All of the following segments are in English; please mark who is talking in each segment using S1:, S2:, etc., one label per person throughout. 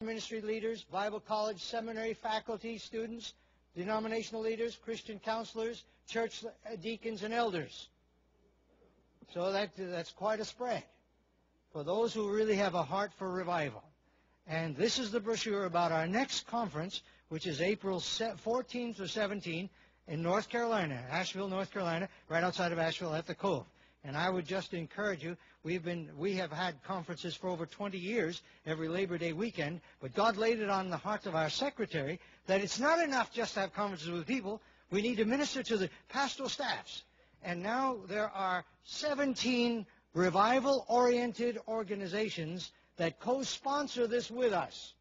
S1: ministry leaders, Bible college, seminary faculty, students, denominational leaders, Christian counselors, church deacons, and elders. So that's quite a spread for those who really have a heart for revival. And this is the brochure about our next conference, which is April 14th or 17th in North Carolina, Asheville, North Carolina, right outside of Asheville at the Cove. And I would just encourage you, we have had conferences for over 20 years, every Labor Day weekend, but God laid it on the heart of our secretary that it's not enough just to have conferences with people. We need to minister to the pastoral staffs. And now there are 17 revival-oriented organizations that co-sponsor this with us.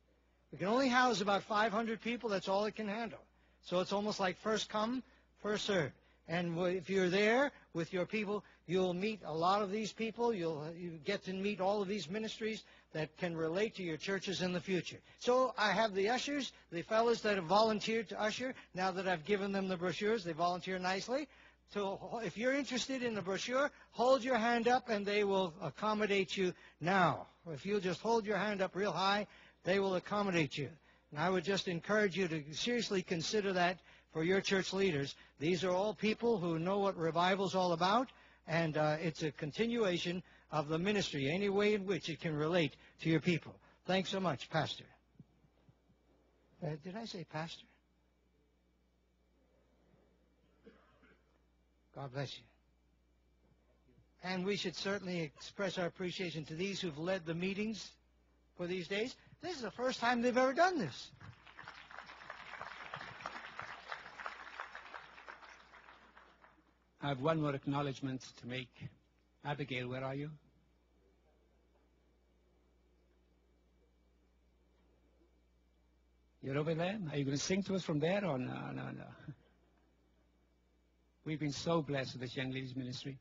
S1: We can only house about 500 people. That's all it can handle. So it's almost like first come, first served. And if you're there with your people, you'll meet a lot of these people. You get to meet all of these ministries that can relate to your churches in the future. So I have the ushers, the fellows that have volunteered to usher. Now that I've given them the brochures, they volunteer nicely. So if you're interested in the brochure, hold your hand up and they will accommodate you now. If you'll just hold your hand up real high, they will accommodate you. And I would just encourage you to seriously consider that for your church leaders. These are all people who know what revival is all about, and it's a continuation of the ministry, any way in which it can relate to your people. Thanks so much, Pastor. Did I say pastor? God bless you. And we should certainly express our appreciation to these who've led the meetings for these days. This is the first time they've ever done this.
S2: I have one more acknowledgement to make. Abigail, where are you? You're over there? Are you going to sing to us from there or no? We've been so blessed with this young lady's ministry.